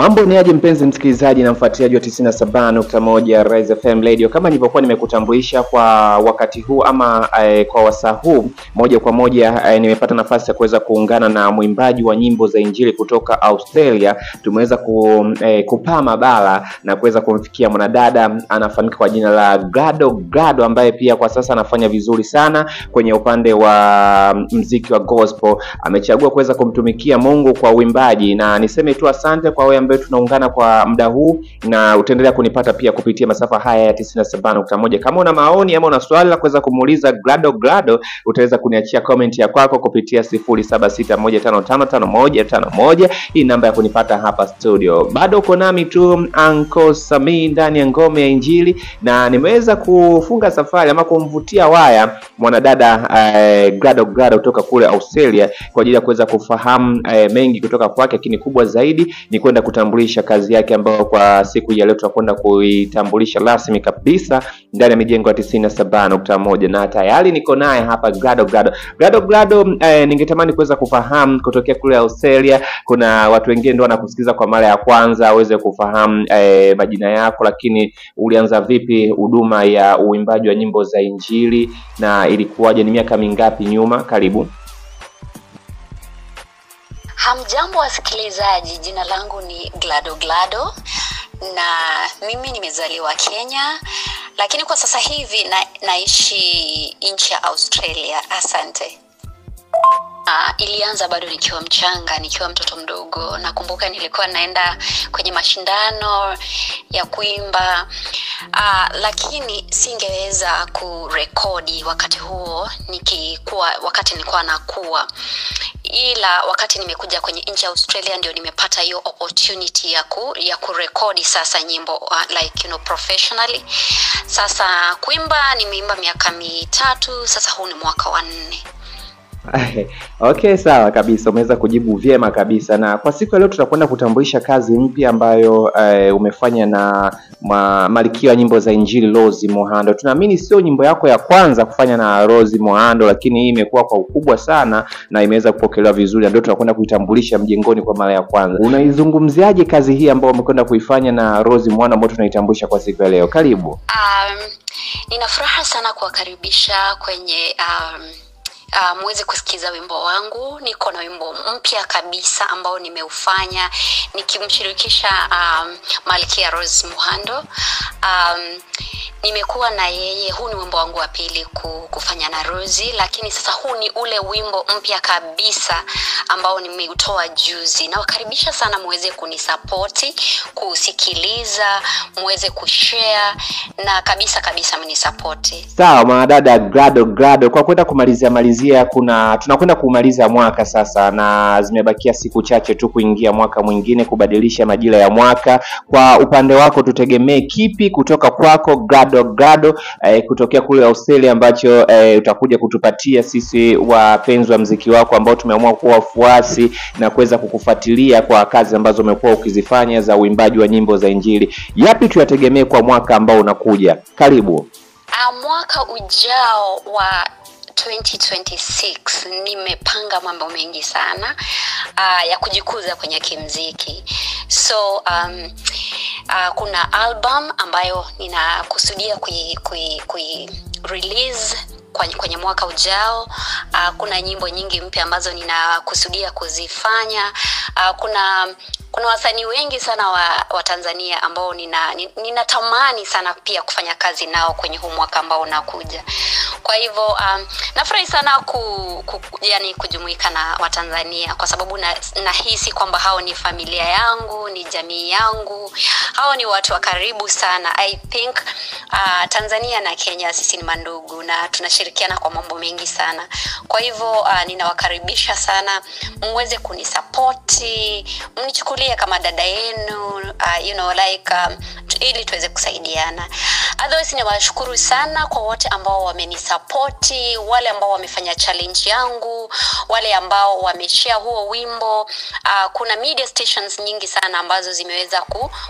Mambo ni aje mpenzi msikilizaji na mfuatiliaji wa 97.1 Rise FM Radio. Kama nilivyokuwa nimekutambulisha kwa wakati huu ama kwa wasaa huu, moja kwa moja nimepata nafasi ya kuweza kuungana na mwimbaji wa nyimbo za Injili kutoka Australia. Tumeweza kupaa mabala na kuweza kumfikia mwanadada anafahamika kwa jina la Glado ambaye pia kwa sasa anafanya vizuri sana kwenye upande wa muziki wa gospel. Amechagua kuweza kumtumikia Mungu kwa uimbaji, na niseme tu asante kwa wewe ambaye tunaungana kwa muda huu, na utaendelea kunipata pia kupitia masafa haya ya 97.1. Kama una maoni ama una swali la kuweza kumuuliza Glado, utaweza kuniachia comment ya kwako kupitia 0761555151. Hii namba ya kunipata hapa studio. Bado uko nami tu Uncle Sami ndani ya ngome ya Injili, na nimeweza kufunga safari ama kumvutia waya mwanadada Glado kutoka kule Australia kwa ajili ya kuweza kufahamu mengi kutoka kwake, lakini kubwa zaidi ni kwenda kutambulisha kazi yake ambayo kwa siku ya leo tutakwenda kuitambulisha rasmi kabisa ndani ya mijengo ya 97.1, na tayari niko naye hapa Glado. Ningetamani kuweza kufahamu kutokea kule Australia, kuna watu wengine ndio wanakusikiza kwa mara ya kwanza, aweze kufahamu majina yako, lakini ulianza vipi huduma ya uimbaji wa nyimbo za Injili na ilikuwaje, ni miaka mingapi nyuma? Karibu. Hamjambo wasikilizaji, jina langu ni Glado na mimi nimezaliwa Kenya, lakini kwa sasa hivi naishi nchi ya Australia. Asante. Ilianza bado nikiwa mchanga, nikiwa mtoto mdogo. Nakumbuka nilikuwa naenda kwenye mashindano ya kuimba, lakini singeweza kurekodi wakati huo wakati nilikuwa nakuwa. Ila wakati nimekuja kwenye nchi ya Australia ndio nimepata hiyo opportunity ya kurekodi sasa nyimbo professionally. Sasa kuimba nimeimba miaka 3, sasa huu ni mwaka wa 4. Okay, sawa kabisa, umeweza kujibu vyema kabisa. Na kwa siku leo tutakwenda kutambulisha kazi mpya ambayo umefanya na Malkia wa nyimbo za Injili Rose Muhando. Tunaamini sio nyimbo yako ya kwanza kufanya na Rose Muhando, lakini hii imekuwa kwa ukubwa sana na imeweza kupokelewa vizuri, ndio tutakwenda kuitambulisha mjengoni kwa mara ya kwanza. Unaizungumziaje kazi hii ambayo umekwenda kuifanya na Rose Muhando ambayo tunaitambulisha kwa siku ya leo? Karibu. Nina furaha sana kuwakaribisha kwenye muweze kusikiza wimbo wangu. Niko na wimbo mpya kabisa ambao nimeufanya nikimshirikisha Malkia Rose Muhando. Nimekuwa na yeye, huu ni wimbo wangu wa pili kufanya na Rose, lakini sasa huu ni ule wimbo mpya kabisa ambao nimeutoa juzi. Na wakaribisha sana muweze kunisupporti, kusikiliza, muweze kushare na kabisa mnisupporti. Sawa mwanadada Glado, kwa kwenda kumalizia tunakwenda kumaliza mwaka sasa, na zimebakia siku chache tu kuingia mwaka mwingine, kubadilisha majira ya mwaka. Kwa upande wako tutegemee kipi kutoka kwako Glado kutokea kule Australia ambacho utakuja kutupatia sisi wapenzi wa muziki wako ambao tumeamua kuwa wafuasi na kuweza kukufuatilia kwa kazi ambazo umekuwa ukizifanya za uimbaji wa nyimbo za Injili? Yapi tuyategemee kwa mwaka ambao unakuja? Karibu. Mwaka ujao wa 2026 nimepanga mambo mengi sana ya kujikuza kwenye kimuziki. So kuna album ambayo ninakusudia kui release kwenye mwaka ujao. Kuna nyimbo nyingi mpya ambazo ninakusudia kuzifanya. Kuna wasanii wengi sana wa Tanzania ambao ninatamani sana pia kufanya kazi nao kwenye huu mwaka ambao unakuja. Kwa hivyo nafurahi sana kujumuika na Watanzania, kwa sababu nahisi kwamba hao ni familia yangu, ni jamii yangu, hao ni watu wa karibu sana. I think Tanzania na Kenya sisi ni mandugu na tunashirikiana kwa mambo mengi sana. Kwa hivyo ninawakaribisha sana muweze kunisupporti, mnichukulie kama dada yenu, ili tuweze kusaidiana. Otherwise ninawashukuru sana kwa wote ambao wamenisupporti, wale ambao wamefanya challenge yangu, wale ambao wameshare huo wimbo. Kuna media stations nyingi sana ambazo zimeweza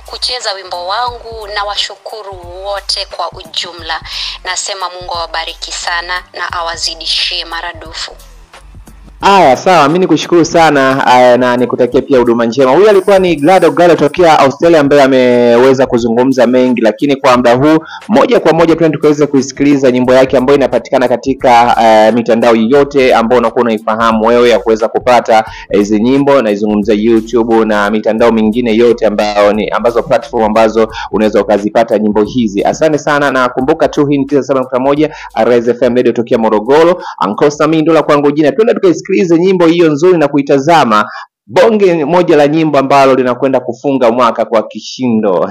kucheza wimbo wangu, na washukuru wote kwa ujumla. Nasema Mungu awabariki sana na awazidishie maradufu. Aya, sawa, mimi nikushukuru sana na nikutakia pia huduma njema. Huyu alikuwa ni Glado tokea Australia ambaye ameweza kuzungumza mengi, lakini kwa muda huu moja kwa moja twende tukaweze kuisikiliza nyimbo yake ambayo inapatikana katika mitandao yote ambayo unakuwa unaifahamu wewe ya kuweza kupata hizi nyimbo, na izungumza YouTube na mitandao mingine yote ambazo platform ambazo unaweza ukazipata nyimbo hizi. Asante sana, na kumbuka tu hii ni 97.1 Arise FM Radio tokea Morogoro. Uncle Sami Ndola kwangu jina. Twende tukaisikilize nyimbo hiyo nzuri na kuitazama bonge moja la nyimbo ambalo linakwenda kufunga mwaka kwa kishindo.